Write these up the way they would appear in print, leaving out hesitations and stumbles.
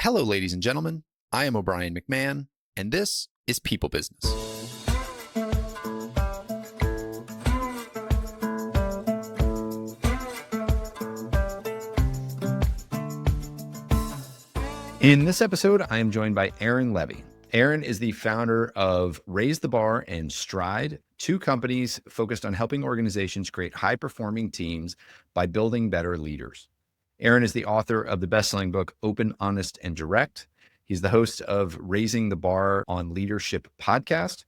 Hello, ladies and gentlemen. I am O'Brien McMahon, and this is People Business. In this episode, I am joined by Aaron Levy. Aaron is the founder of Raise the Bar and Stride, two companies focused on helping organizations create high-performing teams by building better leaders. Aaron is the author of the best-selling book, Open, Honest, and Direct. He's the host of Raising the Bar on Leadership podcast.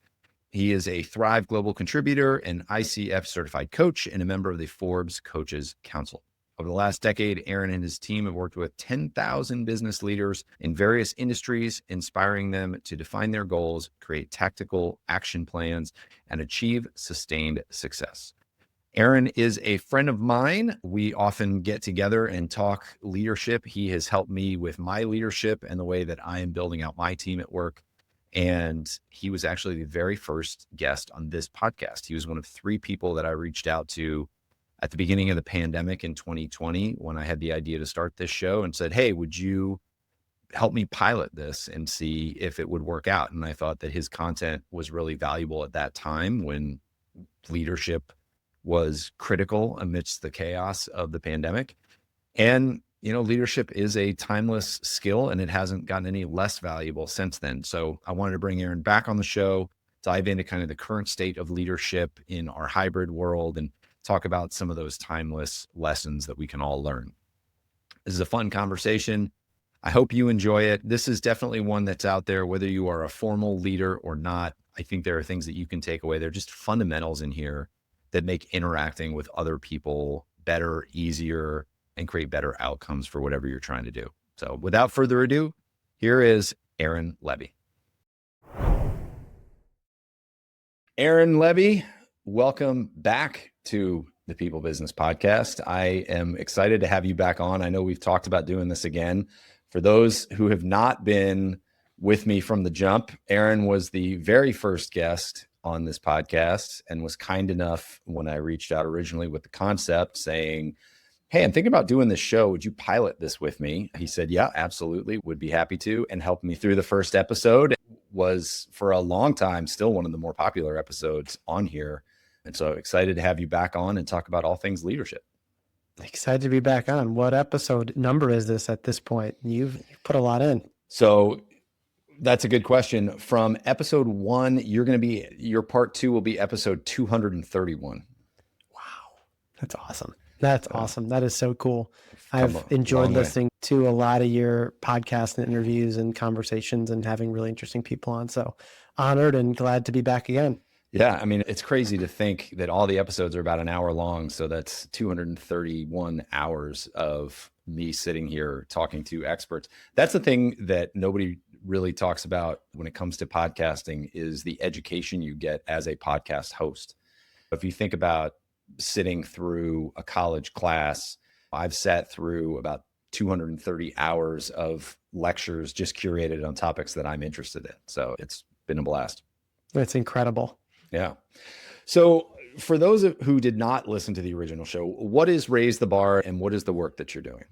He is a Thrive Global contributor, an ICF certified coach, and a member of the Forbes Coaches Council. Over the last decade, Aaron and his team have worked with 10,000 business leaders in various industries, inspiring them to define their goals, create tactical action plans, and achieve sustained success. Aaron is a friend of mine. We often get together and talk leadership. He has helped me with my leadership and the way that I am building out my team at work. And he was actually the very first guest on this podcast. He was one of three people that I reached out to at the beginning of the pandemic in 2020, when I had the idea to start this show, and said, hey, would you help me pilot this and see if it would work out? And I thought that his content was really valuable at that time when leadership was critical amidst the chaos of the pandemic. And, you know, leadership is a timeless skill, and it hasn't gotten any less valuable since then. So I wanted to bring Aaron back on the show, dive into kind of the current state of leadership in our hybrid world, and talk about some of those timeless lessons that we can all learn. This is a fun conversation. I hope you enjoy it. This is definitely one that's out there, whether you are a formal leader or not. I think there are things that you can take away. They're just fundamentals in here that make interacting with other people better, easier, and create better outcomes for whatever you're trying to do. So without further ado, here is Aaron Levy. Aaron Levy, welcome back to the People Business Podcast. I am excited to have you back on. I know we've talked about doing this again. For those who have not been with me from the jump, Aaron was the very first guest on this podcast and was kind enough when I reached out originally with the concept saying, hey, I'm thinking about doing this show. Would you pilot this with me? He said, yeah, absolutely. Would be happy to, and helped me through the first episode. Was for a long time still one of the more popular episodes on here. And so excited to have you back on and talk about all things leadership. Excited to be back on. What episode number is this at this point? You've put a lot in. So that's a good question. From episode 1, your part 2 will be episode 231. Wow. That's awesome. That's awesome. That is so cool. I've enjoyed listening to a lot of your podcasts and interviews and conversations and having really interesting people on. So honored and glad to be back again. Yeah. I mean, it's crazy to think that all the episodes are about an hour long. So that's 231 hours of me sitting here talking to experts. That's the thing that nobody really talks about when it comes to podcasting, is the education you get as a podcast host. If you think about sitting through a college class, I've sat through about 230 hours of lectures just curated on topics that I'm interested in. So it's been a blast. It's incredible. Yeah. So for those who did not listen to the original show, what is Raise the Bar and what is the work that you're doing?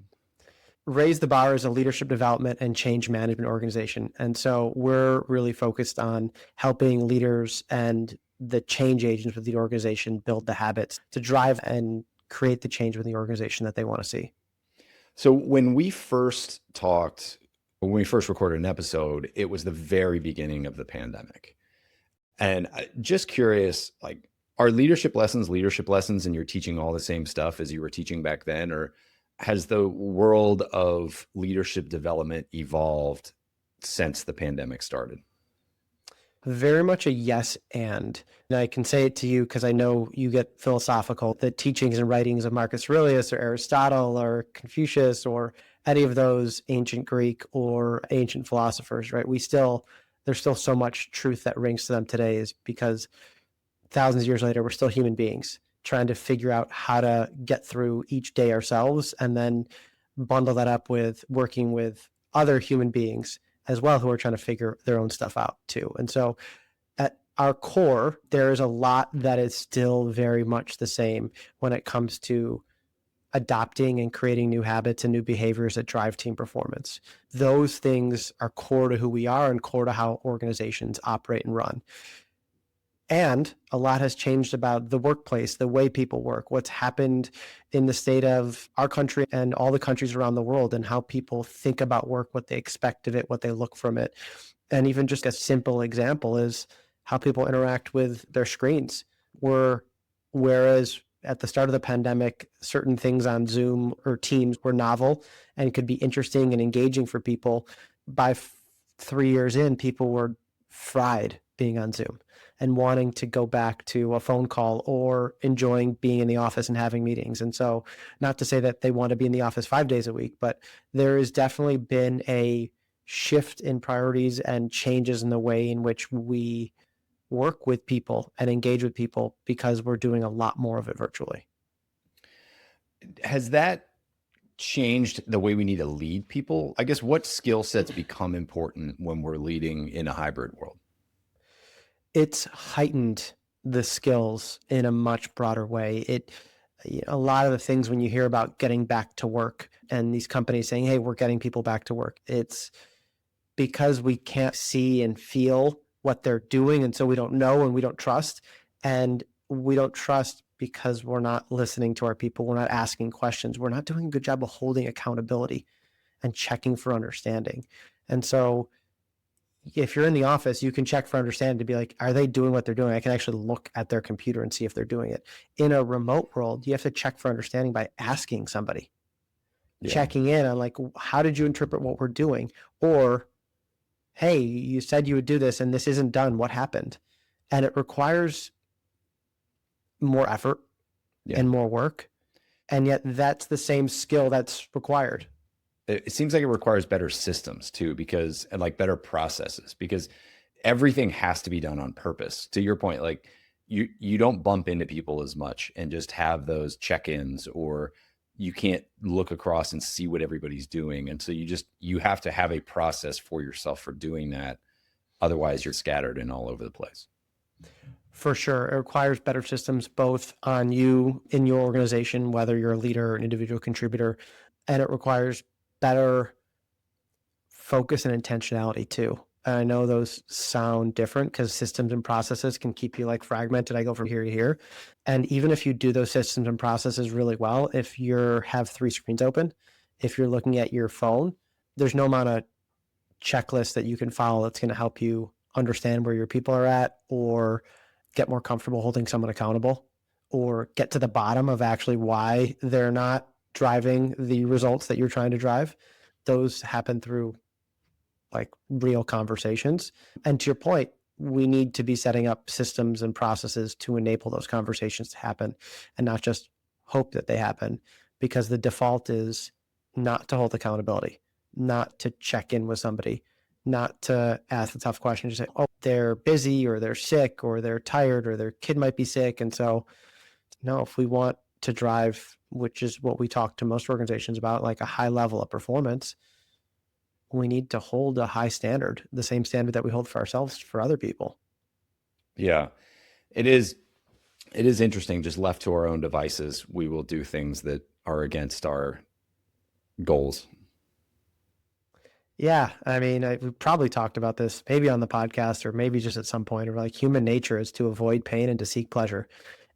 Raise the Bar is a leadership development and change management organization. And so we're really focused on helping leaders and the change agents with the organization build the habits to drive and create the change within the organization that they want to see. So when we first recorded an episode, it was the very beginning of the pandemic. And just curious, like, are leadership lessons and you're teaching all the same stuff as you were teaching back then? Or has the world of leadership development evolved since the pandemic started? Very much a yes and I can say it to you because I know you get philosophical. The teachings and writings of Marcus Aurelius or Aristotle or Confucius or any of those ancient Greek or ancient philosophers, right? There's still so much truth that rings to them today, is because thousands of years later, we're still human beings trying to figure out how to get through each day ourselves and then bundle that up with working with other human beings as well who are trying to figure their own stuff out too. And so at our core, there is a lot that is still very much the same when it comes to adopting and creating new habits and new behaviors that drive team performance. Those things are core to who we are and core to how organizations operate and run. And a lot has changed about the workplace, the way people work, what's happened in the state of our country and all the countries around the world, and how people think about work, what they expect of it, what they look from it. And even just a simple example is how people interact with their screens. Whereas at the start of the pandemic, certain things on Zoom or Teams were novel and could be interesting and engaging for people. By 3 years in, people were fried being on Zoom and wanting to go back to a phone call or enjoying being in the office and having meetings. And so, not to say that they want to be in the office 5 days a week, but there has definitely been a shift in priorities and changes in the way in which we work with people and engage with people because we're doing a lot more of it virtually. Has that changed the way we need to lead people? I guess what skill sets become important when we're leading in a hybrid world? It's heightened the skills in a much broader way. A lot of the things when you hear about getting back to work and these companies saying, hey, we're getting people back to work, it's because we can't see and feel what they're doing. And so we don't know and we don't trust. And we don't trust because we're not listening to our people. We're not asking questions. We're not doing a good job of holding accountability and checking for understanding. And so if you're in the office, you can check for understanding to be like, are they doing what they're doing? I can actually look at their computer and see if they're doing it. In a remote world, you have to check for understanding by asking somebody, checking in on like, how did you interpret what we're doing? Or, hey, you said you would do this and this isn't done. What happened? And it requires more effort and more work. And yet that's the same skill that's required. It seems like it requires better systems too, and like better processes, because everything has to be done on purpose. To your point, like you don't bump into people as much and just have those check-ins, or you can't look across and see what everybody's doing. And so you have to have a process for yourself for doing that. Otherwise you're scattered and all over the place. For sure. It requires better systems, both on you in your organization, whether you're a leader or an individual contributor, and it requires better focus and intentionality too. And I know those sound different because systems and processes can keep you like fragmented. I go from here to here. And even if you do those systems and processes really well, if you have 3 screens open, if you're looking at your phone, there's no amount of checklist that you can follow that's going to help you understand where your people are at, or get more comfortable holding someone accountable, or get to the bottom of actually why they're not driving the results that you're trying to drive. Those happen through like real conversations. And to your point, we need to be setting up systems and processes to enable those conversations to happen and not just hope that they happen, because the default is not to hold accountability, not to check in with somebody, not to ask the tough questions. Just say, oh, they're busy or they're sick or they're tired or their kid might be sick. And so, no, if we want to drive, which is what we talk to most organizations about, like a high level of performance, we need to hold a high standard, the same standard that we hold for ourselves, for other people. Yeah, it is interesting. Just left to our own devices, we will do things that are against our goals. Yeah. I mean, we probably talked about this maybe on the podcast or maybe just at some point, or like human nature is to avoid pain and to seek pleasure.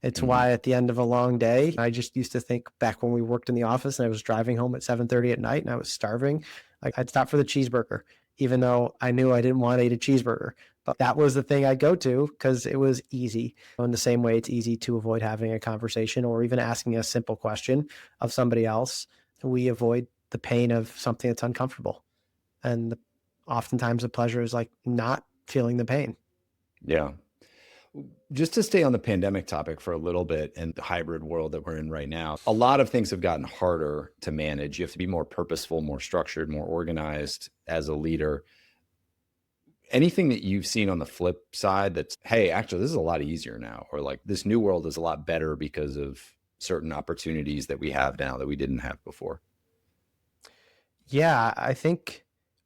It's why at the end of a long day, I just used to think back when we worked in the office and I was driving home at 7:30 at night and I was starving. Like I'd stop for the cheeseburger, even though I knew I didn't want to eat a cheeseburger. But that was the thing I'd go to because it was easy. In the same way, it's easy to avoid having a conversation or even asking a simple question of somebody else. We avoid the pain of something that's uncomfortable. And oftentimes the pleasure is like not feeling the pain. Yeah. Just to stay on the pandemic topic for a little bit and the hybrid world that we're in right now, a lot of things have gotten harder to manage. You have to be more purposeful, more structured, more organized as a leader. Anything that you've seen on the flip side that's, hey, actually, this is a lot easier now, or like this new world is a lot better because of certain opportunities that we have now that we didn't have before? Yeah, I think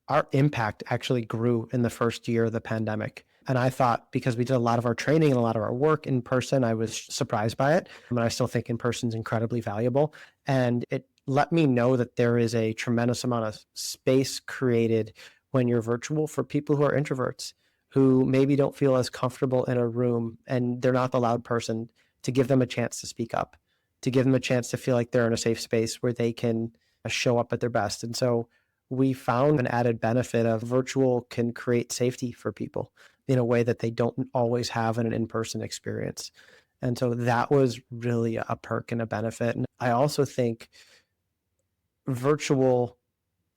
our impact actually grew in the first year of the pandemic. And I thought, because we did a lot of our training and a lot of our work in person, I was surprised by it. I mean, I still think in person is incredibly valuable. And it let me know that there is a tremendous amount of space created when you're virtual for people who are introverts, who maybe don't feel as comfortable in a room and they're not the loud person, to give them a chance to speak up, to give them a chance to feel like they're in a safe space where they can show up at their best. And so we found an added benefit of virtual can create safety for people in a way that they don't always have in an in-person experience. And so that was really a perk and a benefit. And I also think virtual,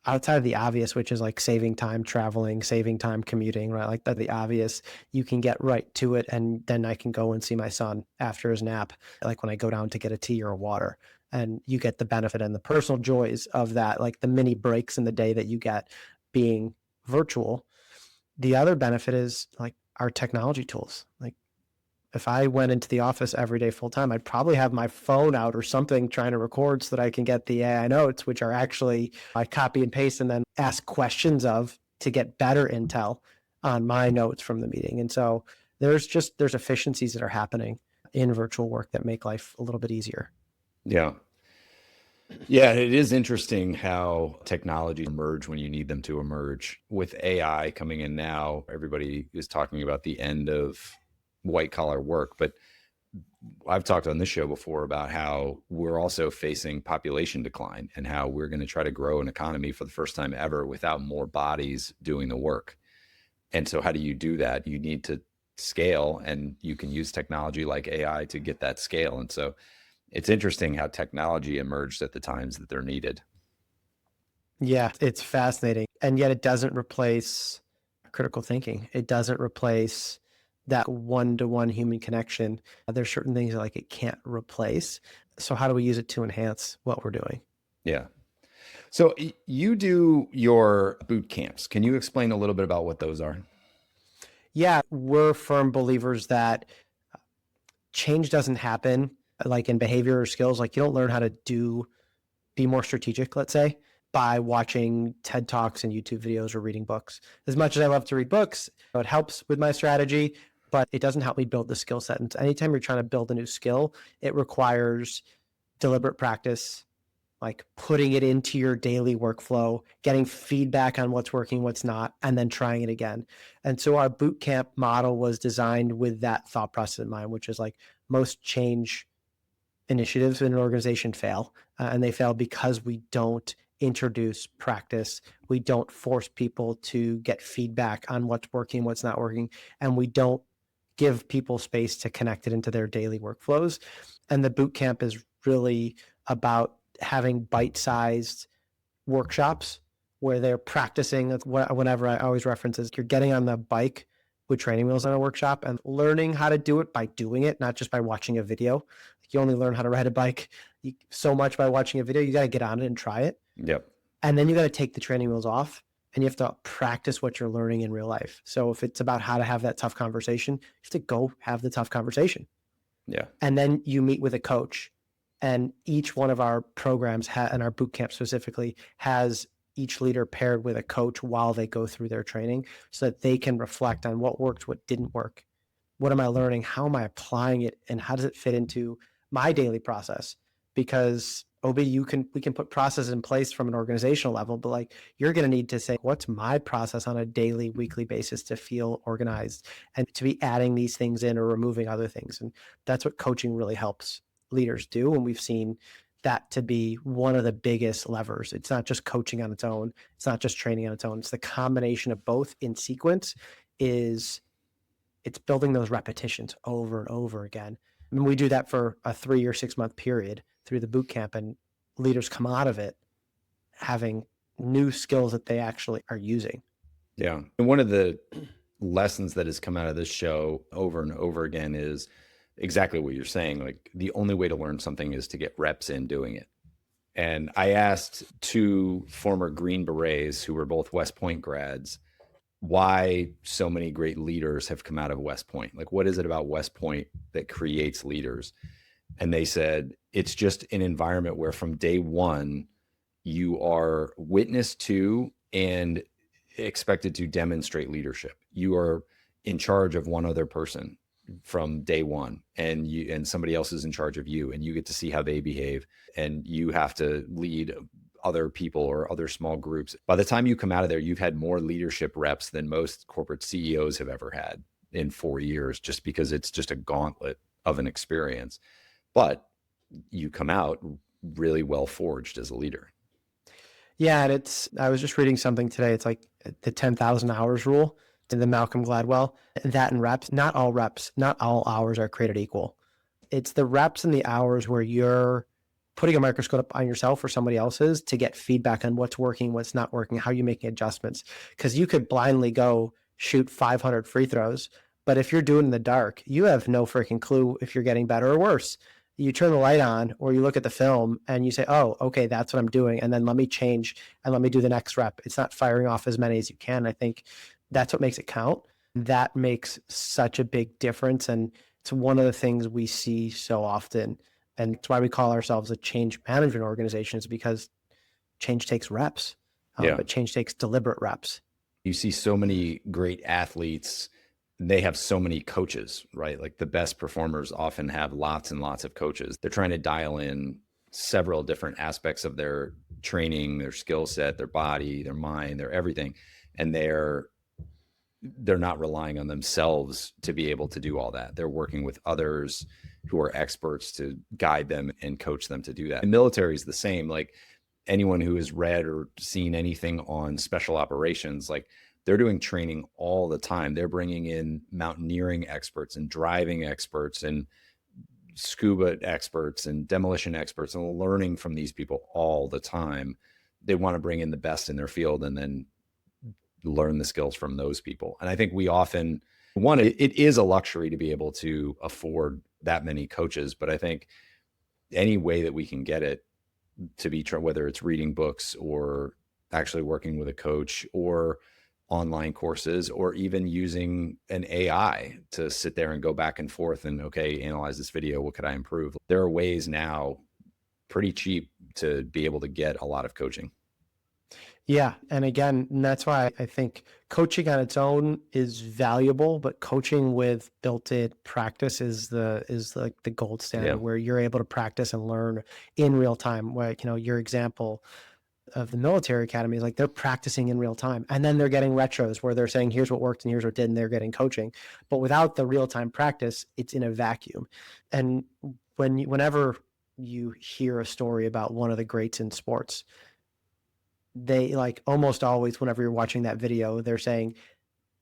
outside of the obvious, which is like saving time traveling, saving time commuting, right? Like that, the obvious, you can get right to it. And then I can go and see my son after his nap, like when I go down to get a tea or a water. And you get the benefit and the personal joys of that, like the mini breaks in the day that you get being virtual. The other benefit is like our technology tools. Like if I went into the office every day full time, I'd probably have my phone out or something trying to record so that I can get the AI notes, which are actually I copy and paste and then ask questions of to get better intel on my notes from the meeting. And so there's efficiencies that are happening in virtual work that make life a little bit easier. Yeah. Yeah, it is interesting how technologies emerge when you need them to emerge. With AI coming in now, everybody is talking about the end of white collar work, but I've talked on this show before about how we're also facing population decline and how we're going to try to grow an economy for the first time ever without more bodies doing the work. And so how do you do that? You need to scale, and you can use technology like AI to get that scale. And so it's interesting how technology emerged at the times that they're needed. Yeah, it's fascinating. And yet it doesn't replace critical thinking. It doesn't replace that one-to-one human connection. There's certain things like it can't replace. So how do we use it to enhance what we're doing? Yeah. So you do your boot camps. Can you explain a little bit about what those are? Yeah, we're firm believers that change doesn't happen like in behavior or skills. Like you don't learn how to be more strategic, let's say, by watching TED Talks and YouTube videos or reading books. As much as I love to read books, it helps with my strategy, but it doesn't help me build the skill set. And anytime you're trying to build a new skill, it requires deliberate practice, like putting it into your daily workflow, getting feedback on what's working, what's not, and then trying it again. And so our boot camp model was designed with that thought process in mind, which is like most change initiatives in an organization fail, and they fail because we don't introduce practice. We don't force people to get feedback on what's working, what's not working, and we don't give people space to connect it into their daily workflows. And the boot camp is really about having bite-sized workshops where they're practicing. Whenever I always reference is you're getting on the bike with training wheels in a workshop and learning how to do it by doing it, not just by watching a video. You only learn how to ride a bike so much by watching a video. You got to get on it and try it. Yep. And then you got to take the training wheels off and you have to practice what you're learning in real life. So if it's about how to have that tough conversation, you have to go have the tough conversation. Yeah. And then you meet with a coach, and each one of our programs and our boot camp specifically has each leader paired with a coach while they go through their training so that they can reflect on what worked, what didn't work. What am I learning? How am I applying it? And how does it fit into my daily process? Because we can put processes in place from an organizational level, but like you're going to need to say, what's my process on a daily, weekly basis to feel organized and to be adding these things in or removing other things. And that's what coaching really helps leaders do. And we've seen that to be one of the biggest levers. It's not just coaching on its own. It's not just training on its own. It's the combination of both in sequence it's building those repetitions over and over again. I mean, we do that for a 3 or 6 month period through the boot camp, and leaders come out of it having new skills that they actually are using. Yeah. And one of the lessons that has come out of this show over and over again is exactly what you're saying. Like the only way to learn something is to get reps in doing it. And I asked two former Green Berets who were both West Point grads why so many great leaders have come out of West Point. Like, what is it about West Point that creates leaders? And they said, it's just an environment where from day one, you are witness to and expected to demonstrate leadership. You are in charge of one other person from day one, and somebody else is in charge of you, and you get to see how they behave, and you have to lead other people or other small groups. By the time you come out of there, you've had more leadership reps than most corporate CEOs have ever had in 4 years, just because it's just a gauntlet of an experience. But you come out really well forged as a leader. Yeah, and I was just reading something today. It's like the 10,000 hours rule in the Malcolm Gladwell. That in reps, not all hours are created equal. It's the reps and the hours where you're putting a microscope on yourself or somebody else's to get feedback on what's working, what's not working, how you're making adjustments. Because you could blindly go shoot 500 free throws, but if you're doing in the dark, you have no freaking clue if you're getting better or worse. You turn the light on or you look at the film and you say, oh, okay, that's what I'm doing. And then let me change and let me do the next rep. It's not firing off as many as you can. I think that's what makes it count. That makes such a big difference. And it's one of the things we see so often. And it's why we call ourselves a change management organization, is because change takes reps, but change takes deliberate reps. You see so many great athletes, they have so many coaches, right? Like the best performers often have lots and lots of coaches. They're trying to dial in several different aspects of their training, their skill set, their body, their mind, their everything. And they're not relying on themselves to be able to do all that. They're working with others who are experts to guide them and coach them to do that. The military is the same. Like anyone who has read or seen anything on special operations, like they're doing training all the time. They're bringing in mountaineering experts and driving experts and scuba experts and demolition experts, and learning from these people all the time. They want to bring in the best in their field and then learn the skills from those people. And I think we often it is a luxury to be able to afford that many coaches, but I think any way that we can get it to be, whether it's reading books or actually working with a coach or online courses, or even using an AI to sit there and go back and forth and, okay, analyze this video. What could I improve? There are ways now pretty cheap to be able to get a lot of coaching. Yeah. And again, that's why I think coaching on its own is valuable, but coaching with built-in practice is like the gold standard, where you're able to practice and learn in real time. Where, your example of the military academy is like they're practicing in real time, and then they're getting retros where they're saying, here's what worked and here's what didn't. They're getting coaching, but without the real-time practice, it's in a vacuum. And whenever you hear a story about one of the greats in sports, they, like, almost always, whenever you're watching that video, they're saying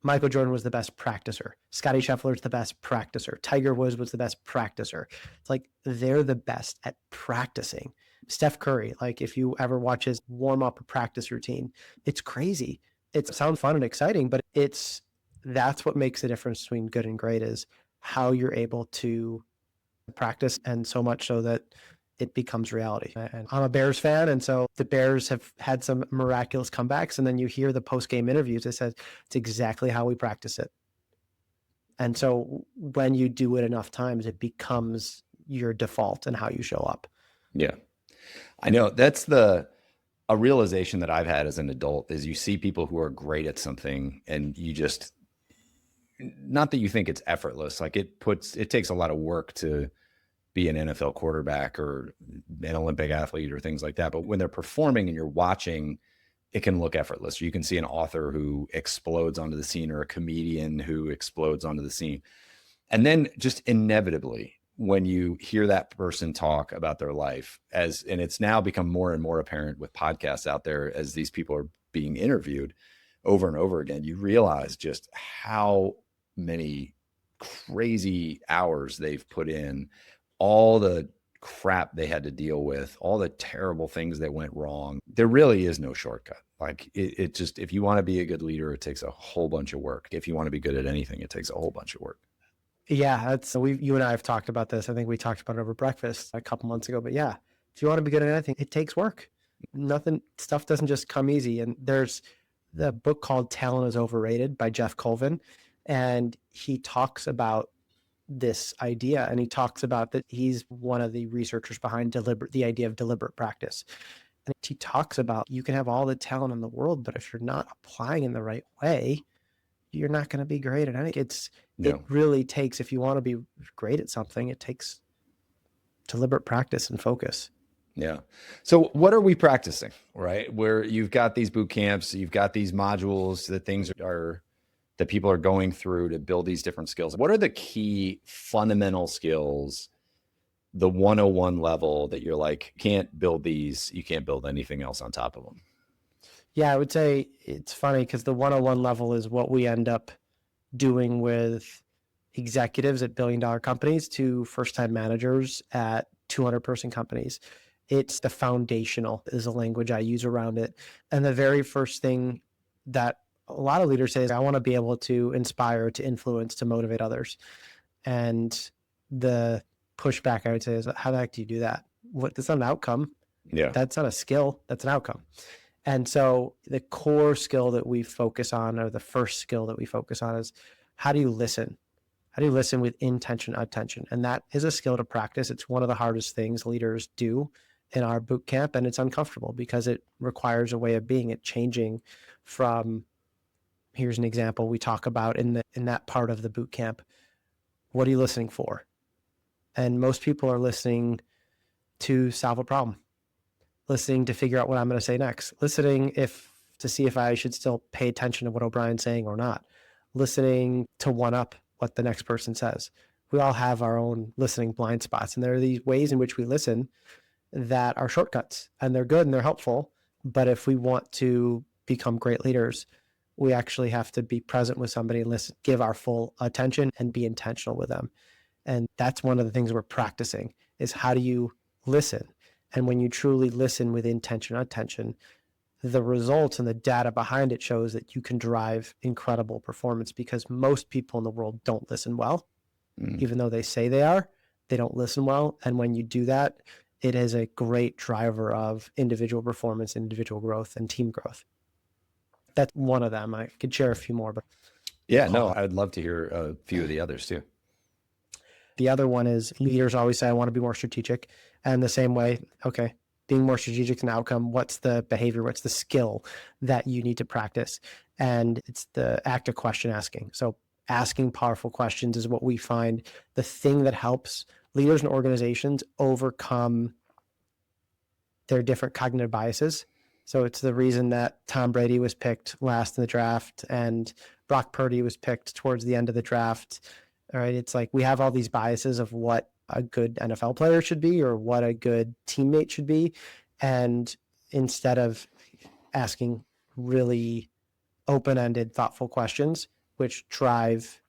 Michael Jordan was the best practicer. Scottie Scheffler's the best practicer. Tiger Woods was the best practicer. It's like they're the best at practicing. Steph Curry, like if you ever watch his warm-up or practice routine, it's crazy. It sounds fun and exciting, but that's what makes the difference between good and great, is how you're able to practice, and so much so that it becomes reality. And I'm a Bears fan, and so the Bears have had some miraculous comebacks, and then you hear the post-game interviews. It says it's exactly how we practice it. And so when you do it enough times, it becomes your default and how you show up. Yeah. I know that's a realization that I've had as an adult, is you see people who are great at something and you just, not that you think it's effortless. Like it takes a lot of work to be an NFL quarterback or an Olympic athlete or things like that. But when they're performing and you're watching, it can look effortless. You can see an author who explodes onto the scene, or a comedian who explodes onto the scene. And then just inevitably, when you hear that person talk about their life, and it's now become more and more apparent with podcasts out there, as these people are being interviewed over and over again, you realize just how many crazy hours they've put in, all the crap they had to deal with, all the terrible things that went wrong. There really is no shortcut. Like it just, if you want to be a good leader, it takes a whole bunch of work. If you want to be good at anything, it takes a whole bunch of work. Yeah, you and I have talked about this. I think we talked about it over breakfast a couple months ago, but yeah, if you want to be good at anything, it takes work. Stuff doesn't just come easy. And there's the book called Talent is Overrated by Jeff Colvin. And he talks about this idea, and he talks about that he's one of the researchers behind the idea of deliberate practice. And he talks about, you can have all the talent in the world, but if you're not applying in the right way, you're not going to be great at anything. It No. really takes, if you want to be great at something, it takes deliberate practice and focus. Yeah. So what are we practicing, right? Where you've got these boot camps, you've got these modules, that things are that people are going through to build these different skills. What are the key fundamental skills, the 101 level, that you're like, can't build these, you can't build anything else on top of them? Yeah, I would say it's funny because the 101 level is what we end up doing with executives at billion-dollar companies to first-time managers at 200-person companies. It's the foundational is a language I use around it. And the very first thing that a lot of leaders say is, I want to be able to inspire, to influence, to motivate others. And the pushback I would say is, how the heck do you do that? That's not an outcome. Yeah. That's not a skill. That's an outcome. And so the core skill that we focus on, or the first skill that we focus on, is how do you listen? How do you listen with intention, attention? And that is a skill to practice. It's one of the hardest things leaders do in our boot camp, and it's uncomfortable because it requires a way of being, it changing from, here's an example we talk about in that part of the boot camp. What are you listening for? And most people are listening to solve a problem, listening to figure out what I'm going to say next, listening to see if I should still pay attention to what O'Brien's saying or not, listening to one up what the next person says. We all have our own listening blind spots, and there are these ways in which we listen that are shortcuts, and they're good and they're helpful. But if we want to become great leaders, we actually have to be present with somebody and listen, give our full attention, and be intentional with them. And that's one of the things we're practicing, is how do you listen? And when you truly listen with intention, attention, the results and the data behind it shows that you can drive incredible performance, because most people in the world don't listen well. Even though they say they are, they don't listen well. And when you do that, it is a great driver of individual performance, individual growth, and team growth. That's one of them. I could share a few more, but Yeah, no, I'd love to hear a few of the others too. the other one is, leaders always say, I want to be more strategic. And the same way, okay, being more strategic is an outcome. What's the behavior? What's the skill that you need to practice? And it's the act of question asking. So asking powerful questions is what we find the thing that helps leaders and organizations overcome their different cognitive biases. So it's the reason that Tom Brady was picked last in the draft and Brock Purdy was picked towards the end of the draft. All right. It's like we have all these biases of what a good NFL player should be or what a good teammate should be. And instead of asking really open-ended, thoughtful questions, which drive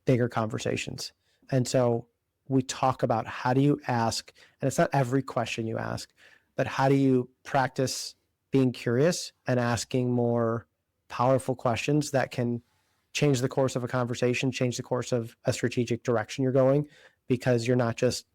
bigger conversations. And so we talk about, how do you ask, and it's not every question you ask, but how do you practice being curious and asking more powerful questions that can change the course of a conversation, change the course of a strategic direction you're going, because you're not just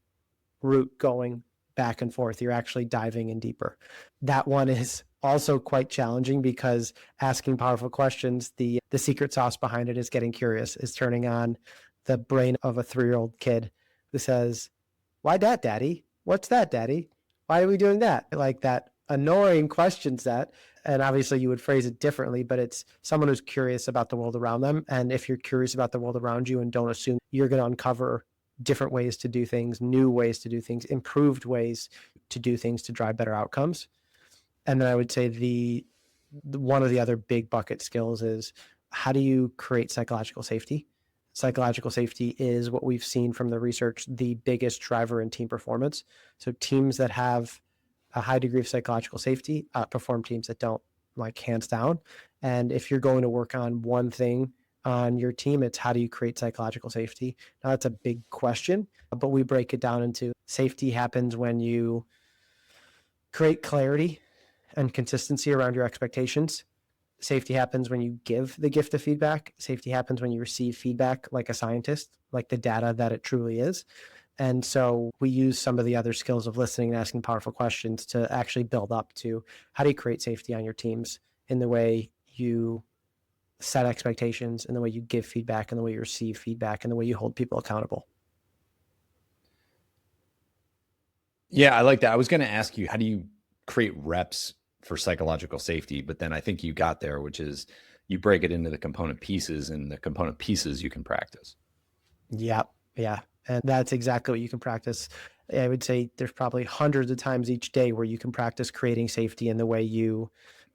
route going back and forth, you're actually diving in deeper. That one is also quite challenging, because asking powerful questions, the secret sauce behind it is getting curious, is turning on the brain of a 3-year-old kid who says, why that, daddy? What's that, daddy? Why are we doing that? Like that annoying question set. And obviously you would phrase it differently, but it's someone who's curious about the world around them. And if you're curious about the world around you and don't assume, you're going to uncover different ways to do things, new ways to do things, improved ways to do things to drive better outcomes. And then I would say the one of the other big bucket skills is, how do you create psychological safety? Psychological safety is, what we've seen from the research, the biggest driver in team performance. So teams that have a high degree of psychological safety outperform teams that don't, like hands down. And if you're going to work on one thing on your team, it's how do you create psychological safety? Now that's a big question, but we break it down into, safety happens when you create clarity and consistency around your expectations. Safety happens when you give the gift of feedback. Safety happens when you receive feedback like a scientist, like the data that it truly is. And so we use some of the other skills of listening and asking powerful questions to actually build up to, how do you create safety on your teams in the way you set expectations, in the way you give feedback, in the way you receive feedback, in the way you hold people accountable. Yeah, I like that. I was going to ask you, how do you create reps for psychological safety? But then I think you got there, which is you break it into the component pieces, and the component pieces you can practice. Yeah. Yeah. And that's exactly what you can practice. I would say there's probably hundreds of times each day where you can practice creating safety in the way you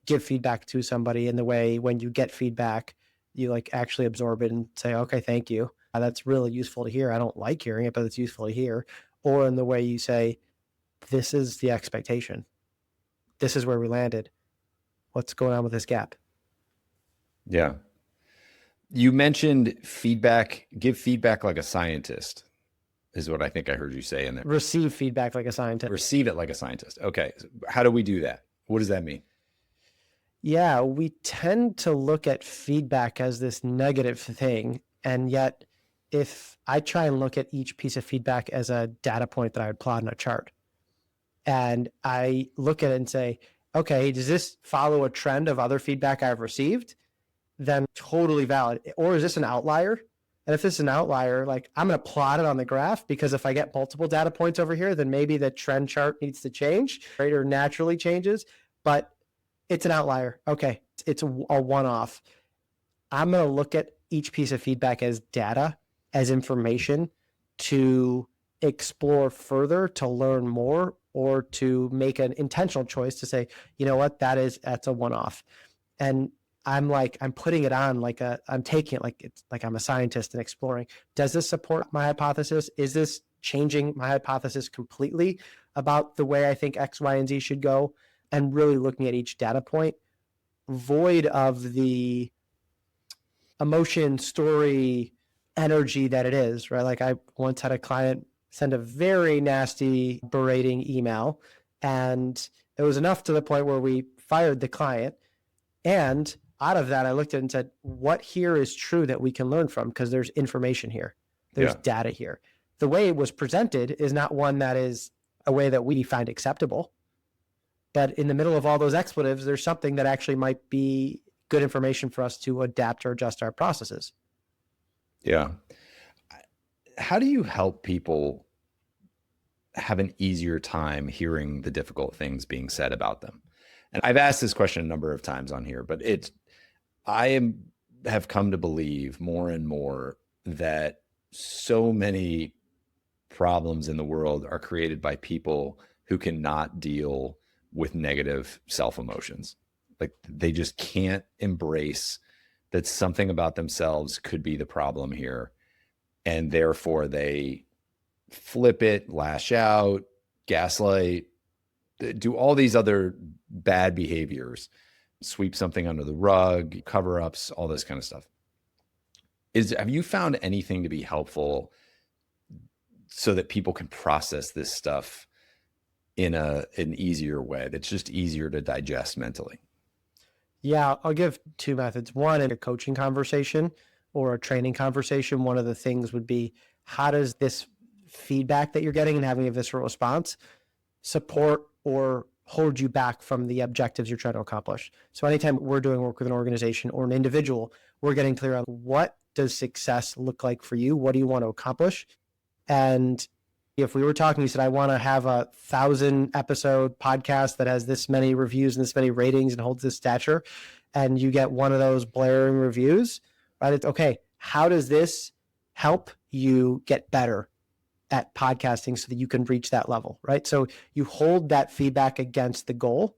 give feedback to somebody, in the way when you get feedback, you like actually absorb it and say, okay, thank you. That's really useful to hear. I don't like hearing it, but it's useful to hear. Or in the way you say, this is the expectation. This is where we landed. What's going on with this gap? Yeah. You mentioned feedback, give feedback like a scientist, is what I think I heard you say in there. Receive feedback like a scientist. Receive it like a scientist. Okay. How do we do that? What does that mean? Yeah, we tend to look at feedback as this negative thing. And yet, if I try and look at each piece of feedback as a data point that I would plot in a chart, and I look at it and say, okay, does this follow a trend of other feedback I've received? Then totally valid. Or is this an outlier? And if it's an outlier, like I'm going to plot it on the graph, because if I get multiple data points over here, then maybe the trend chart needs to change, right? Or naturally changes, but it's an outlier. Okay. It's a one-off. I'm going to look at each piece of feedback as data, as information to explore further, to learn more, or to make an intentional choice to say, you know what, that's a one-off. And I'm putting it on I'm taking it like it's like I'm a scientist and exploring. Does this support my hypothesis? Is this changing my hypothesis completely about the way I think X, Y, and Z should go? And really looking at each data point, void of the emotion, story, energy that it is, right? Like I once had a client send a very nasty berating email, and it was enough to the point where we fired the client. And out of that, I looked at it and said, what here is true that we can learn from? Because there's information here. There's data here. The way it was presented is not one that is a way that we find acceptable. But in the middle of all those expletives, there's something that actually might be good information for us to adapt or adjust our processes. Yeah. How do you help people have an easier time hearing the difficult things being said about them? And I've asked this question a number of times on here, but have come to believe more and more that so many problems in the world are created by people who cannot deal with negative self-emotions. Like they just can't embrace that something about themselves could be the problem here. And therefore they flip it, lash out, gaslight, do all these other bad behaviors, sweep something under the rug, cover ups, all this kind of stuff. Have you found anything to be helpful so that people can process this stuff in an easier way that's just easier to digest mentally? Yeah, I'll give two methods. One, in a coaching conversation or a training conversation, one of the things would be, how does this feedback that you're getting and having a visceral response support or hold you back from the objectives you're trying to accomplish? So anytime we're doing work with an organization or an individual, we're getting clear on what does success look like for you? What do you want to accomplish? And if we were talking, you said, I want to have a 1,000 episode podcast that has this many reviews and this many ratings and holds this stature, and you get one of those blaring reviews, right? It's okay. How does this help you get better at podcasting so that you can reach that level, right? So you hold that feedback against the goal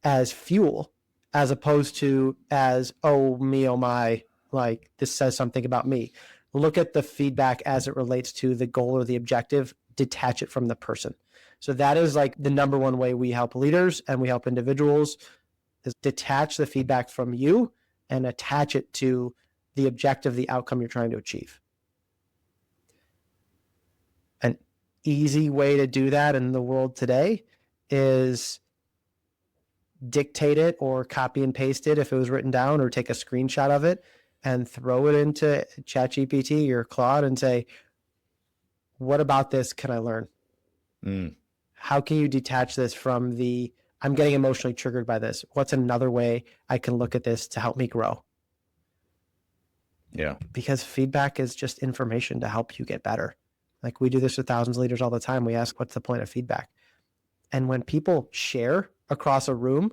as fuel, as opposed to as, oh me, oh my, like this says something about me. Look at the feedback as it relates to the goal or the objective, detach it from the person. So that is like the number one way we help leaders and we help individuals, is detach the feedback from you and attach it to the objective, the outcome you're trying to achieve. An easy way to do that in the world today is dictate it or copy and paste it if it was written down, or take a screenshot of it and throw it into ChatGPT or Claude and say, what about this can I learn? How can you detach this from the, I'm getting emotionally triggered by this? What's another way I can look at this to help me grow? Yeah. Because feedback is just information to help you get better. Like we do this with thousands of leaders all the time. We ask, what's the point of feedback? And when people share across a room,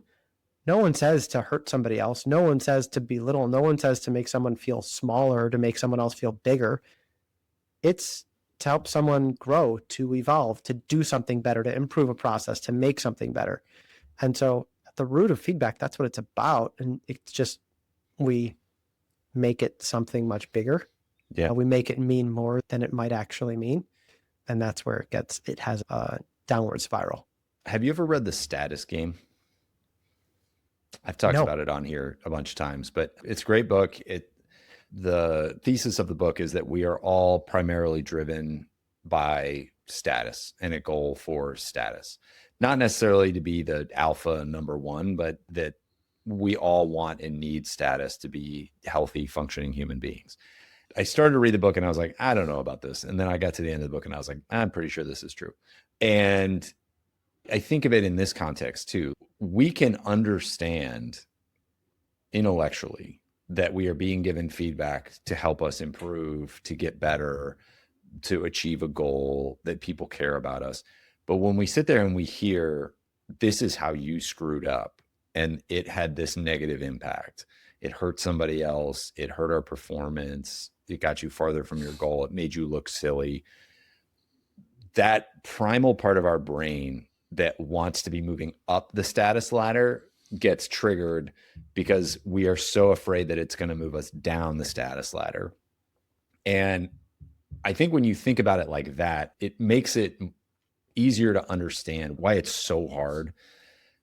No one says to hurt somebody else. No one says to belittle. No one says to make someone feel smaller, to make someone else feel bigger. It's to help someone grow, to evolve, to do something better, to improve a process, to make something better. And so at the root of feedback, that's what it's about. And it's just, we make it something much bigger. Yeah. We make it mean more than it might actually mean. And that's where it has a downward spiral. Have you ever read The Status Game? I've talked No. about it on here a bunch of times, but it's a great book. The thesis of the book is that we are all primarily driven by status and a goal for status. Not necessarily to be the alpha number one, but that we all want and need status to be healthy, functioning human beings. I started to read the book and I was like, I don't know about this. And then I got to the end of the book and I was like, I'm pretty sure this is true. And I think of it in this context too. We can understand intellectually that we are being given feedback to help us improve, to get better, to achieve a goal, that people care about us. But when we sit there and we hear, this is how you screwed up and it had this negative impact, it hurt somebody else, it hurt our performance, it got you farther from your goal, it made you look silly. That primal part of our brain that wants to be moving up the status ladder gets triggered because we are so afraid that it's going to move us down the status ladder. And I think when you think about it like that, it makes it easier to understand why it's so hard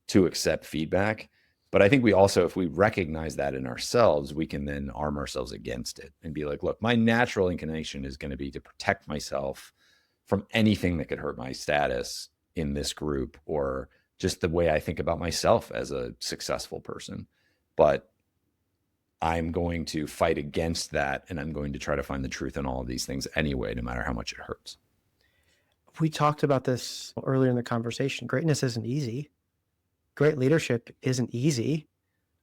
to accept feedback. But I think we also, if we recognize that in ourselves, we can then arm ourselves against it and be like, look, my natural inclination is going to be to protect myself from anything that could hurt my status in this group, or just the way I think about myself as a successful person. But I'm going to fight against that, and I'm going to try to find the truth in all of these things anyway, no matter how much it hurts. We talked about this earlier in the conversation. Greatness isn't easy. Great leadership isn't easy.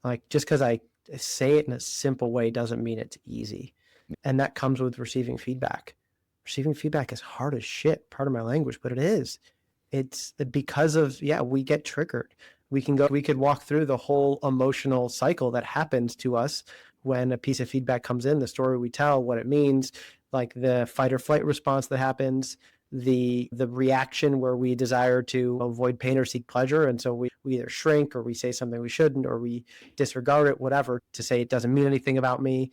Like, just because I say it in a simple way doesn't mean it's easy. And that comes with receiving feedback. Receiving feedback is hard as shit, part of my language, but it is. It's because of, we get triggered. We could walk through the whole emotional cycle that happens to us when a piece of feedback comes in, the story we tell, what it means, like the fight or flight response that happens, the reaction where we desire to avoid pain or seek pleasure. And so we either shrink or we say something we shouldn't, or we disregard it, whatever, to say it doesn't mean anything about me.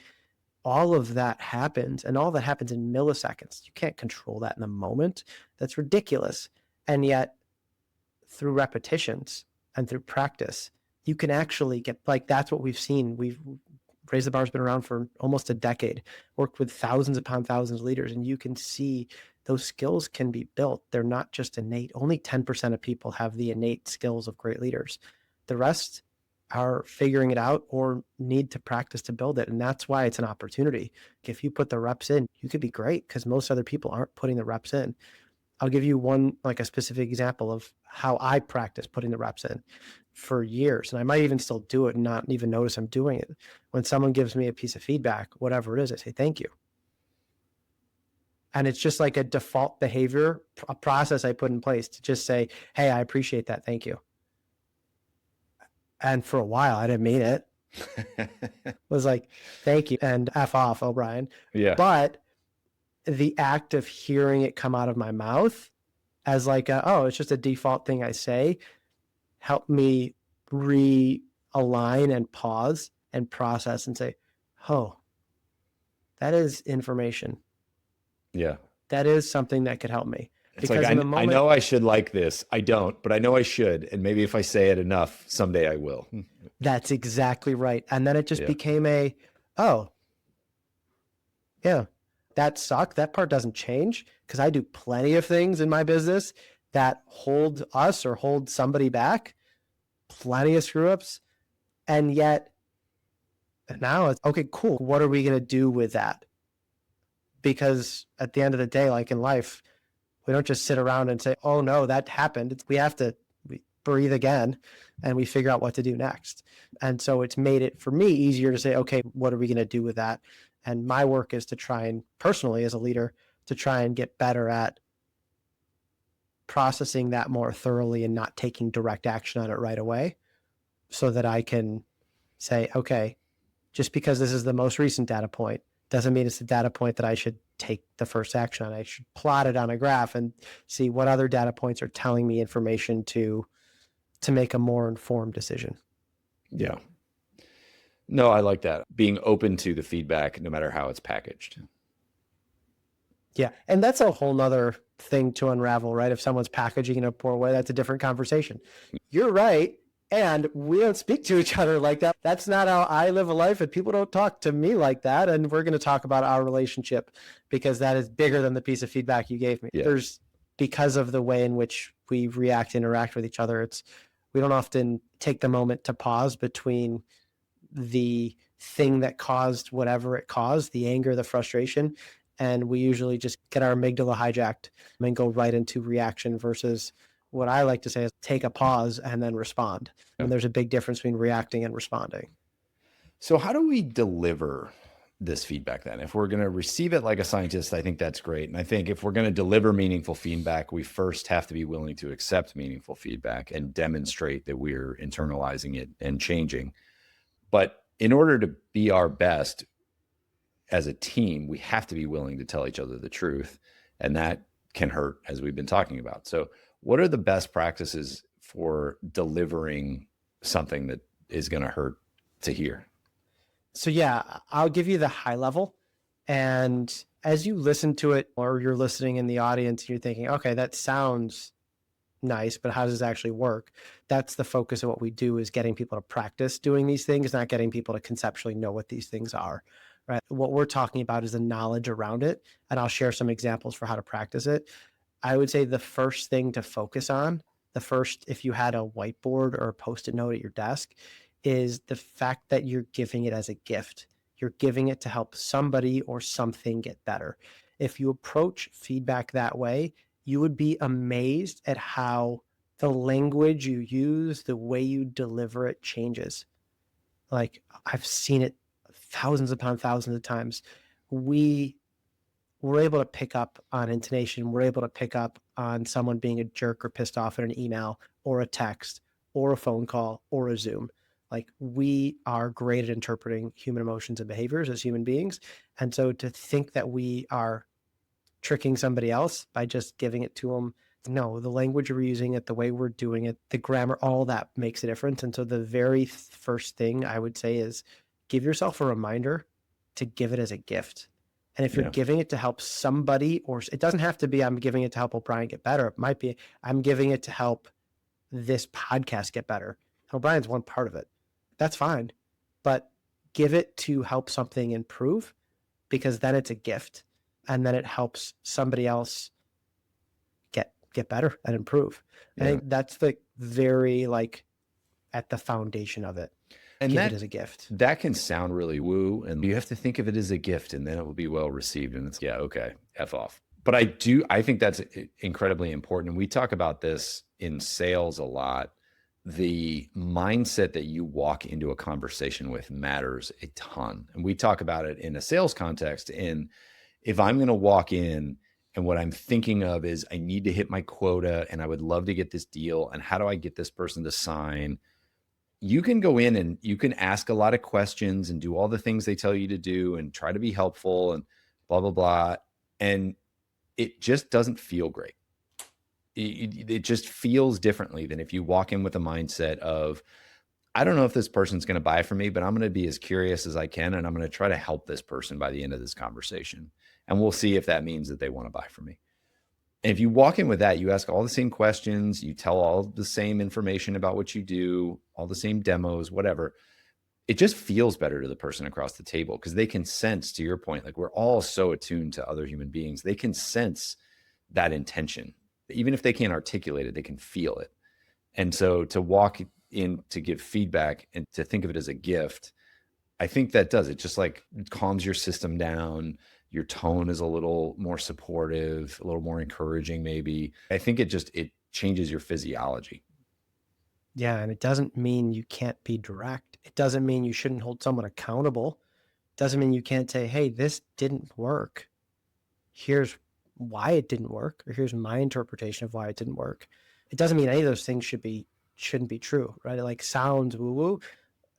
All of that happens, and all that happens in milliseconds. You can't control that in the moment. That's ridiculous. And yet, through repetitions and through practice, you can actually get, like, that's what we've seen. Raise the Bar's been around for almost a decade, worked with thousands upon thousands of leaders, and you can see those skills can be built. They're not just innate. Only 10% of people have the innate skills of great leaders. The rest are figuring it out or need to practice to build it. And that's why it's an opportunity. If you put the reps in, you could be great, because most other people aren't putting the reps in. I'll give you one, like a specific example of how I practice putting the reps in for years. And I might even still do it and not even notice I'm doing it. When someone gives me a piece of feedback, whatever it is, I say, thank you. And it's just like a default behavior, a process I put in place to just say, hey, I appreciate that. Thank you. And for a while, I didn't mean it. It was like, thank you, and F off, O'Brien. Yeah. But the act of hearing it come out of my mouth as like, it's just a default thing I say, helped me realign and pause and process and say, oh, that is information. Yeah. That is something that could help me. It's because like, I know I should like this. I don't, but I know I should. And maybe if I say it enough, someday I will. That's exactly right. And then it just became that sucked. That part doesn't change, because I do plenty of things in my business that hold us or hold somebody back, plenty of screw ups. And yet now it's okay, cool. What are we going to do with that? Because at the end of the day, like in life, we don't just sit around and say, oh no, that happened. We have to breathe again, and we figure out what to do next. And so it's made it for me easier to say, okay, what are we going to do with that? And my work is to try and, personally as a leader, to try and get better at processing that more thoroughly and not taking direct action on it right away, so that I can say, okay, just because this is the most recent data point doesn't mean it's the data point that I should take the first action on. I should plot it on a graph and see what other data points are telling me information to make a more informed decision. Yeah. No, I like that. Being open to the feedback, no matter how it's packaged. Yeah. And that's a whole nother thing to unravel, right? If someone's packaging in a poor way, that's a different conversation. You're right. And we don't speak to each other like that. That's not how I live a life, and people don't talk to me like that. And we're going to talk about our relationship because that is bigger than the piece of feedback you gave me. Yeah. Because of the way in which we interact with each other, we don't often take the moment to pause between the thing that caused whatever it caused, the anger, the frustration. And we usually just get our amygdala hijacked and go right into reaction versus what I like to say is take a pause and then respond. Yeah. And there's a big difference between reacting and responding. So how do we deliver this feedback then? If we're going to receive it like a scientist, I think that's great. And I think if we're going to deliver meaningful feedback, we first have to be willing to accept meaningful feedback and demonstrate that we're internalizing it and changing. But in order to be our best as a team, we have to be willing to tell each other the truth. And that can hurt, as we've been talking about. So what are the best practices for delivering something that is going to hurt to hear? So yeah, I'll give you the high level. And as you listen to it, or you're listening in the audience, you're thinking, okay, that sounds nice, but how does it actually work? That's the focus of what we do, is getting people to practice doing these things, not getting people to conceptually know what these things are, right? What we're talking about is the knowledge around it. And I'll share some examples for how to practice it. I would say the first thing to focus on, if you had a whiteboard or a Post-it note at your desk, is the fact that you're giving it as a gift. You're giving it to help somebody or something get better. If you approach feedback that way, you would be amazed at how the language you use, the way you deliver it changes. Like, I've seen it thousands upon thousands of times. We're able to pick up on intonation. We're able to pick up on someone being a jerk or pissed off in an email or a text or a phone call or a Zoom. Like, we are great at interpreting human emotions and behaviors as human beings. And so to think that we are tricking somebody else by just giving it to them, no, the language we're using it, the way we're doing it, the grammar, all that makes a difference. And so the very first thing I would say is give yourself a reminder to give it as a gift. And if you're giving it to help somebody, or it doesn't have to be, I'm giving it to help O'Brien get better. It might be, I'm giving it to help this podcast get better. O'Brien's one part of it. That's fine. But give it to help something improve, because then it's a gift. And then it helps somebody else get better and improve. Yeah. I think that's the very, at the foundation of it. And give it as a gift. That can sound really woo, and you have to think of it as a gift, and then it will be well received. And it's, okay, F off. But I think that's incredibly important. And we talk about this in sales a lot. The mindset that you walk into a conversation with matters a ton. And we talk about it in a sales context. And if I'm going to walk in and what I'm thinking of is I need to hit my quota and I would love to get this deal, and how do I get this person to sign? You can go in and you can ask a lot of questions and do all the things they tell you to do and try to be helpful and blah, blah, blah. And it just doesn't feel great. It just feels differently than if you walk in with a mindset of, I don't know if this person's going to buy from me, but I'm going to be as curious as I can. And I'm going to try to help this person by the end of this conversation. And we'll see if that means that they want to buy from me. And if you walk in with that, you ask all the same questions, you tell all the same information about what you do, all the same demos, whatever, it just feels better to the person across the table, because they can sense, to your point, like, we're all so attuned to other human beings. They can sense that intention. Even if they can't articulate it, they can feel it. And so to walk in to give feedback and to think of it as a gift, I think that does. It just calms your system down. Your tone is a little more supportive, a little more encouraging, maybe. I think it changes your physiology. Yeah. And it doesn't mean you can't be direct. It doesn't mean you shouldn't hold someone accountable. It doesn't mean you can't say, hey, this didn't work. Here's why it didn't work, or here's my interpretation of why it didn't work. It doesn't mean any of those things should be shouldn't be true, right? It like sounds woo woo.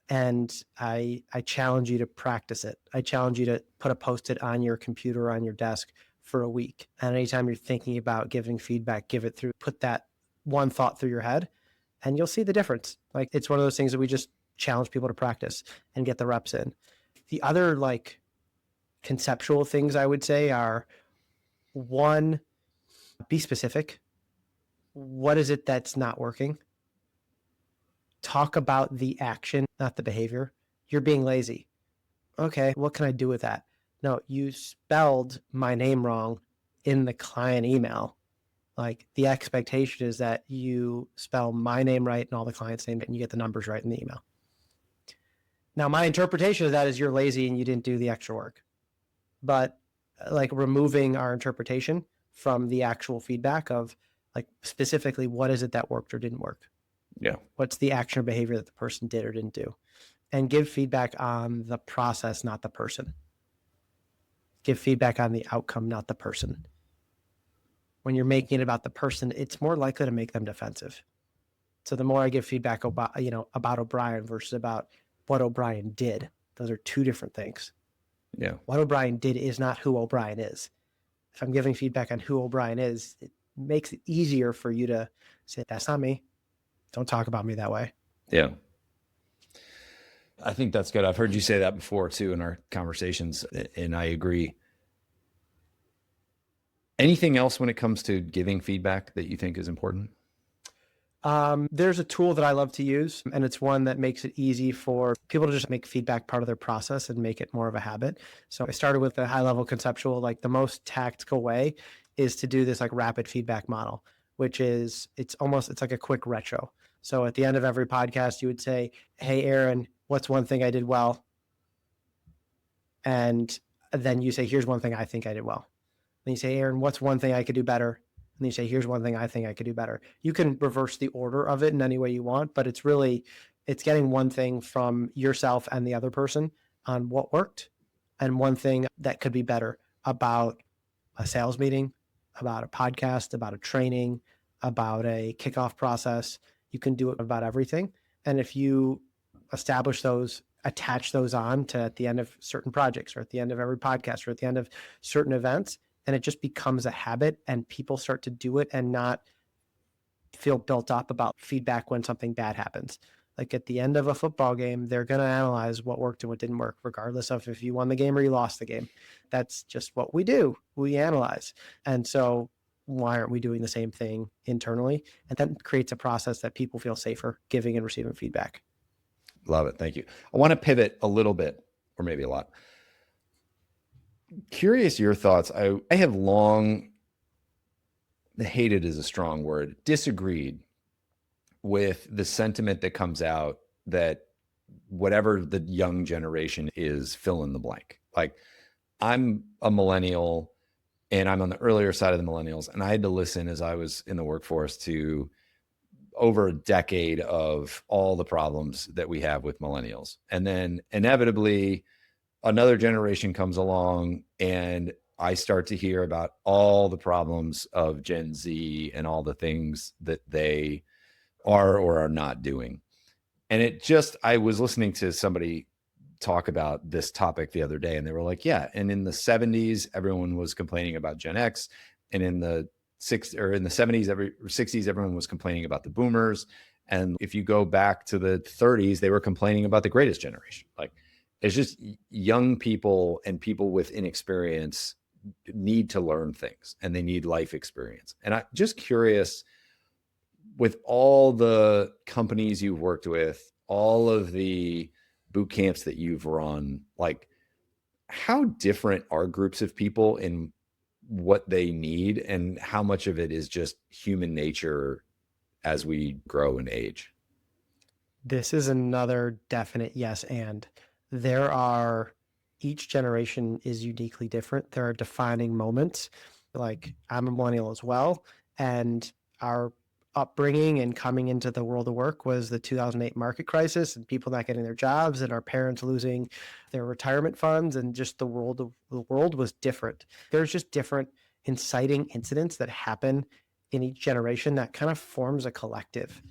And I challenge you to practice it. I challenge you to put a Post-it on your computer or on your desk for a week. And anytime you're thinking about giving feedback, give it through, put that one thought through your head, and you'll see the difference. Like, it's one of those things that we just challenge people to practice and get the reps in. The other like conceptual things I would say are, one, be specific. What is it that's not working? Talk about the action, not the behavior. You're being lazy. Okay, what can I do with that? No, you spelled my name wrong in the client email. Like, the expectation is that you spell my name right and all the client's name, and you get the numbers right in the email. Now, my interpretation of that is you're lazy and you didn't do the extra work. But like, removing our interpretation from the actual feedback of like, specifically, what is it that worked or didn't work? Yeah. What's the action or behavior that the person did or didn't do? And give feedback on the process, not the person. Give feedback on the outcome, not the person. When you're making it about the person, it's more likely to make them defensive. So the more I give feedback about, about O'Brien versus about what O'Brien did, those are two different things. Yeah. What O'Brien did is not who O'Brien is. If I'm giving feedback on who O'Brien is, it makes it easier for you to say, that's not me. Don't talk about me that way. Yeah. I think that's good. I've heard you say that before too in our conversations, and I agree. Anything else when it comes to giving feedback that you think is important? There's a tool that I love to use, and it's one that makes it easy for people to just make feedback part of their process and make it more of a habit. So I started with a high level conceptual, like the most tactical way is to do this like rapid feedback model, which is, it's like a quick retro. So at the end of every podcast, you would say, hey, Aaron, what's one thing I did well? And then you say, here's one thing I think I did well. Then you say, Aaron, what's one thing I could do better? And you say, here's one thing I think I could do better. You can reverse the order of it in any way you want, but it's getting one thing from yourself and the other person on what worked, and one thing that could be better about a sales meeting, about a podcast, about a training, about a kickoff process. You can do it about everything. And if you establish those, attach those on to at the end of certain projects, or at the end of every podcast, or at the end of certain events, then it just becomes a habit, and people start to do it and not feel built up about feedback when something bad happens. Like at the end of a football game, they're going to analyze what worked and what didn't work, regardless of if you won the game or you lost the game. That's just what we do. We analyze. And so why aren't we doing the same thing internally? And that creates a process that people feel safer giving and receiving feedback. Love it. Thank you. I want to pivot a little bit, or maybe a lot. Curious your thoughts. I have long, hated is a strong word, disagreed with the sentiment that comes out that whatever the young generation is, fill in the blank. Like, I'm a millennial and I'm on the earlier side of the millennials, and I had to listen as I was in the workforce to over a decade of all the problems that we have with millennials. And then inevitably another generation comes along and I start to hear about all the problems of Gen Z and all the things that they are or are not doing. And I was listening to somebody talk about this topic the other day, and they were like, yeah, and in the 70s, everyone was complaining about Gen X. And in the 70s, 60s, everyone was complaining about the boomers. And if you go back to the 30s, they were complaining about the greatest generation. Like, it's just young people and people with inexperience need to learn things, and they need life experience. And I'm just curious, with all the companies you've worked with, all of the boot camps that you've run, like, how different are groups of people in what they need, and how much of it is just human nature as we grow and age? This is another definite yes. And each generation is uniquely different. There are defining moments. Like, I'm a millennial as well, and our upbringing and coming into the world of work was the 2008 market crisis, and people not getting their jobs, and our parents losing their retirement funds, and just the world was different. There's just different inciting incidents that happen in each generation that kind of forms a collective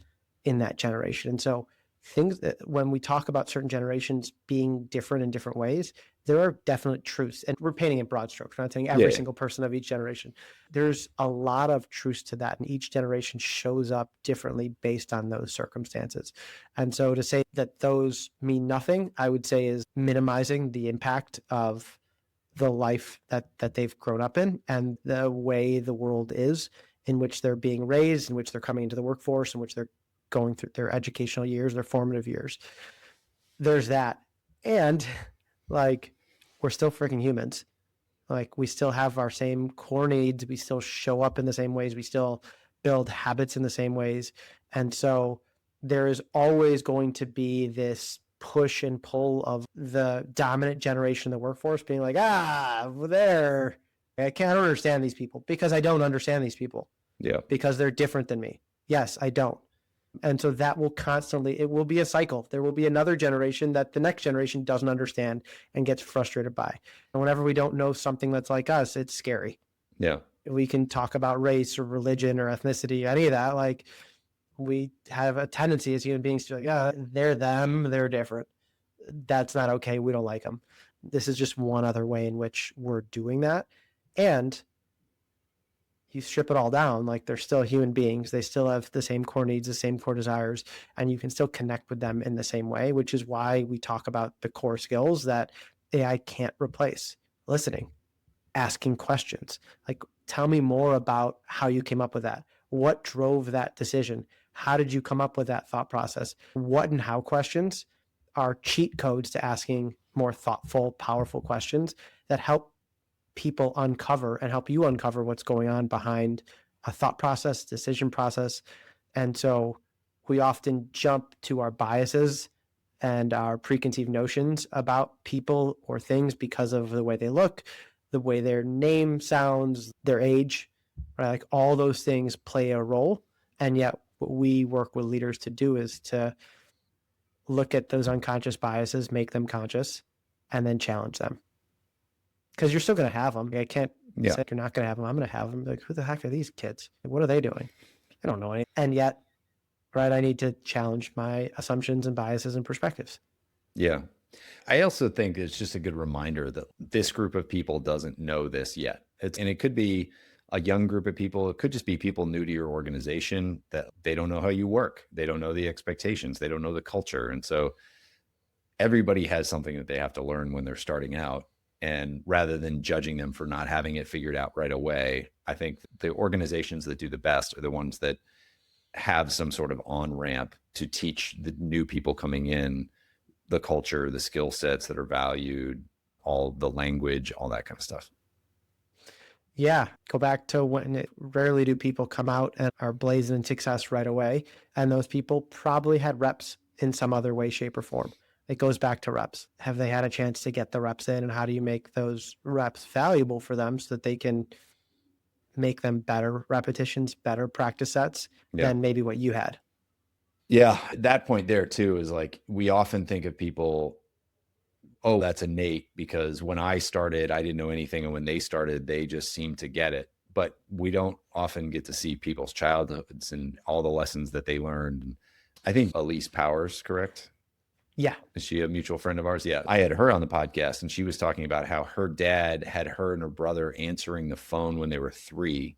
in that generation. And so things that when we talk about certain generations being different in different ways, there are definite truths, and we're painting in broad strokes. We're not saying every single person of each generation. There's a lot of truths to that, and each generation shows up differently based on those circumstances. And so to say that those mean nothing, I would say is minimizing the impact of the life that they've grown up in and the way the world is in which they're being raised, in which they're coming into the workforce, in which they're going through their educational years, their formative years. There's that. And like, we're still freaking humans. Like, we still have our same core needs. We still show up in the same ways. We still build habits in the same ways. And so there is always going to be this push and pull of the dominant generation in the workforce being like, there, I can't understand these people because I don't understand these people. Yeah. Because they're different than me. Yes, I don't. And so that will constantly, it will be a cycle. There will be another generation that the next generation doesn't understand and gets frustrated by. And whenever we don't know something that's like us, it's scary. Yeah. We can talk about race or religion or ethnicity, any of that. Like, we have a tendency as human beings to be like, they're them, they're different. That's not okay. We don't like them. This is just one other way in which we're doing that. And you strip it all down, like, they're still human beings. They still have the same core needs, the same core desires, and you can still connect with them in the same way, which is why we talk about the core skills that AI can't replace. Listening, asking questions. Like, tell me more about how you came up with that. What drove that decision? How did you come up with that thought process? What and how questions are cheat codes to asking more thoughtful, powerful questions that help people uncover and help you uncover what's going on behind a thought process, decision process. And so we often jump to our biases and our preconceived notions about people or things because of the way they look, the way their name sounds, their age, right? Like, all those things play a role. And yet what we work with leaders to do is to look at those unconscious biases, make them conscious, and then challenge them. Because you're still going to have them. I can't say you're not going to have them. I'm going to have them. Like, who the heck are these kids? What are they doing? I don't know anything. And yet, right, I need to challenge my assumptions and biases and perspectives. Yeah. I also think it's just a good reminder that this group of people doesn't know this yet. And it could be a young group of people. It could just be people new to your organization that they don't know how you work. They don't know the expectations. They don't know the culture. And so everybody has something that they have to learn when they're starting out. And rather than judging them for not having it figured out right away, I think the organizations that do the best are the ones that have some sort of on-ramp to teach the new people coming in the culture, the skill sets that are valued, all the language, all that kind of stuff. Yeah. Go back to when rarely do people come out and are blazing in success right away. And those people probably had reps in some other way, shape, or form. It goes back to reps. Have they had a chance to get the reps in, and how do you make those reps valuable for them so that they can make them better repetitions, better practice sets than maybe what you had? Yeah. That point there too is like, we often think of people, oh, that's innate because when I started, I didn't know anything. And when they started, they just seemed to get it. But we don't often get to see people's childhoods and all the lessons that they learned. I think Elise Powers, correct? Yeah. Is she a mutual friend of ours? Yeah. I had her on the podcast, and she was talking about how her dad had her and her brother answering the phone when they were 3.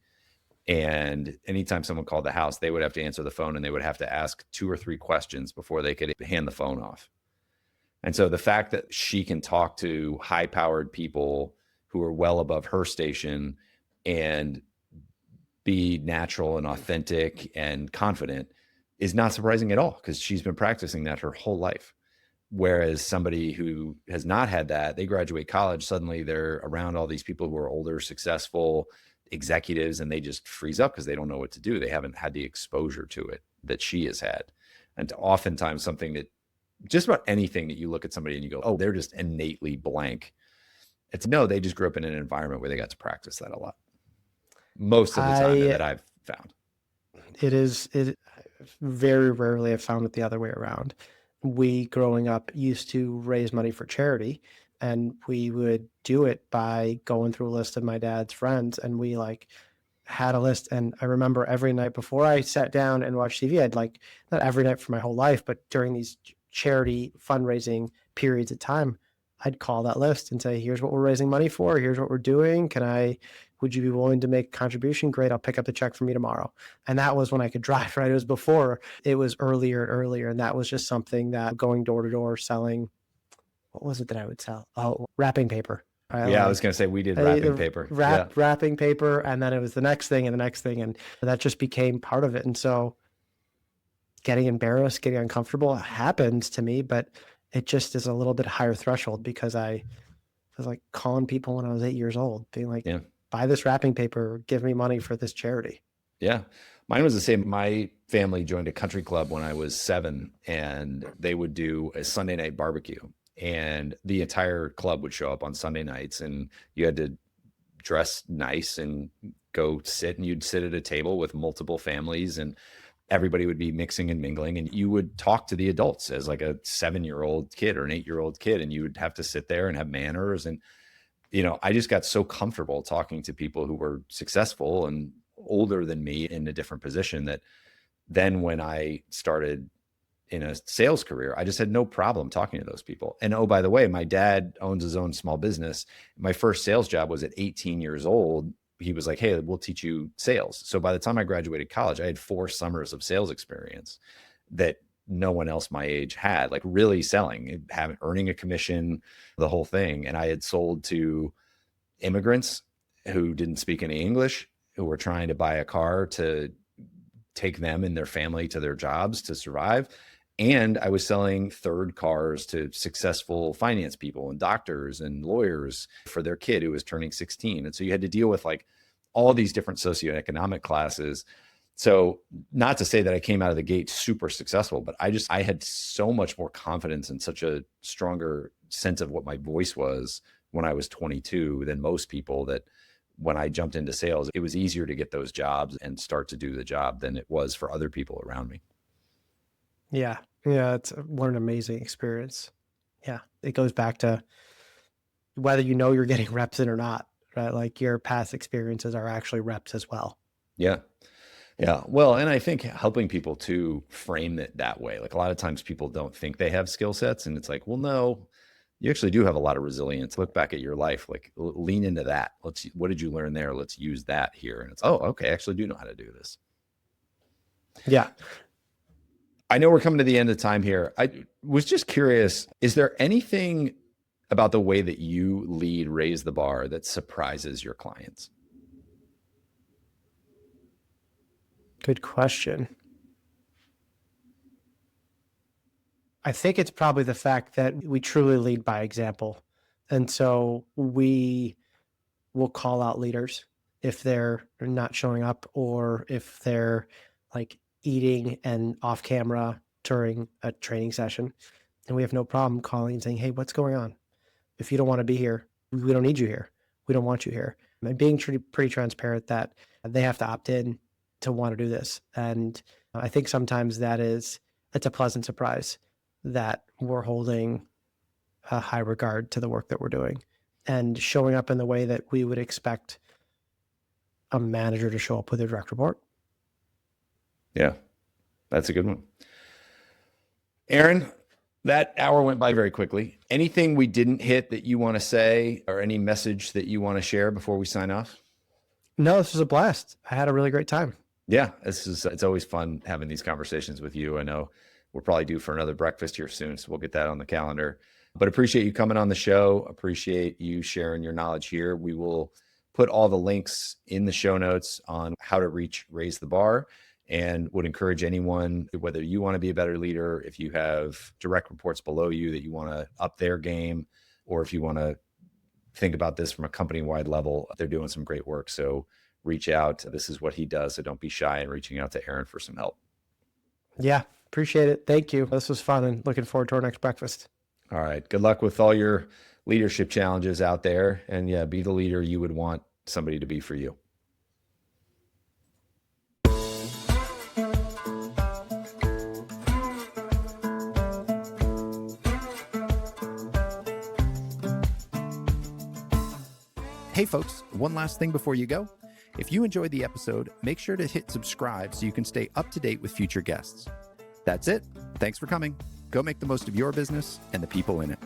And anytime someone called the house, they would have to answer the phone, and they would have to ask 2 or 3 questions before they could hand the phone off. And so the fact that she can talk to high powered people who are well above her station and be natural and authentic and confident is not surprising at all, because she's been practicing that her whole life. Whereas somebody who has not had that, they graduate college, suddenly they're around all these people who are older, successful executives, and they just freeze up because they don't know what to do. They haven't had the exposure to it that she has had. And oftentimes something that just about anything that you look at somebody and you go, oh, they're just innately blank. It's no, they just grew up in an environment where they got to practice that a lot. Most of the time that I've found. It very rarely I've found it the other way around. We growing up used to raise money for charity, and we would do it by going through a list of my dad's friends, and we like had a list. And I remember every night before I sat down and watched TV, I'd like, not every night for my whole life, but during these charity fundraising periods of time, I'd call that list and say, here's what we're raising money for. Here's what we're doing. Would you be willing to make a contribution? Great. I'll pick up the check for me tomorrow. And that was when I could drive, right? It was before it was earlier and earlier. And that was just something that going door to door selling, what was it that I would sell? Oh, wrapping paper. I was going to say we did wrapping paper. Wrapping paper. And then it was the next thing and the next thing. And that just became part of it. And so getting embarrassed, getting uncomfortable happens to me, but it just is a little bit higher threshold because I was like calling people when I was 8 years old, being like, buy this wrapping paper, give me money for this charity. Yeah. Mine was the same. My family joined a country club when I was 7, and they would do a Sunday night barbecue, and the entire club would show up on Sunday nights, and you had to dress nice and go sit, and you'd sit at a table with multiple families, and everybody would be mixing and mingling, and you would talk to the adults as like a 7-year-old kid or an 8-year-old kid, and you would have to sit there and have manners. And, I just got so comfortable talking to people who were successful and older than me in a different position that then when I started in a sales career, I just had no problem talking to those people. And oh, by the way, my dad owns his own small business. My first sales job was at 18 years old. He was like, hey, we'll teach you sales. So by the time I graduated college, I had 4 summers of sales experience that no one else my age had, like really selling, earning a commission, the whole thing. And I had sold to immigrants who didn't speak any English, who were trying to buy a car to take them and their family to their jobs to survive. And I was selling third cars to successful finance people and doctors and lawyers for their kid who was turning 16. And so you had to deal with like all these different socioeconomic classes. So not to say that I came out of the gate super successful, but I had so much more confidence and such a stronger sense of what my voice was when I was 22 than most people, that when I jumped into sales, it was easier to get those jobs and start to do the job than it was for other people around me. Yeah. What an amazing experience. Yeah. It goes back to whether you're getting reps in or not, right? Like your past experiences are actually reps as well. Yeah. Yeah. Well, and I think helping people to frame it that way. Like a lot of times people don't think they have skill sets, and it's like, well, no, you actually do have a lot of resilience. Look back at your life, like lean into that. What did you learn there? Let's use that here. And it's, oh, okay, I actually do know how to do this. Yeah. I know we're coming to the end of time here. I was just curious, is there anything about the way that you lead Raise the Bar that surprises your clients? Good question. I think it's probably the fact that we truly lead by example. And so we will call out leaders if they're not showing up, or if they're like eating and off camera during a training session. And we have no problem calling and saying, hey, what's going on? If you don't want to be here, we don't need you here. We don't want you here. And being pretty transparent that they have to opt in to want to do this. And I think sometimes it's a pleasant surprise that we're holding a high regard to the work that we're doing and showing up in the way that we would expect a manager to show up with a direct report. Yeah, that's a good one. Aaron, that hour went by very quickly. Anything we didn't hit that you want to say, or any message that you want to share before we sign off? No, this was a blast. I had a really great time. Yeah, it's always fun having these conversations with you. I know we're probably due for another breakfast here soon, so we'll get that on the calendar. But appreciate you coming on the show. Appreciate you sharing your knowledge here. We will put all the links in the show notes on how to reach Raise the Bar, and would encourage anyone, whether you want to be a better leader, if you have direct reports below you that you want to up their game, or if you want to think about this from a company-wide level, they're doing some great work. So reach out. This is what he does. So don't be shy in reaching out to Aaron for some help. Yeah, appreciate it. Thank you. This was fun, and looking forward to our next breakfast. All right. Good luck with all your leadership challenges out there. And yeah, be the leader you would want somebody to be for you. Hey folks, one last thing before you go. If you enjoyed the episode, make sure to hit subscribe so you can stay up to date with future guests. That's it. Thanks for coming. Go make the most of your business and the people in it.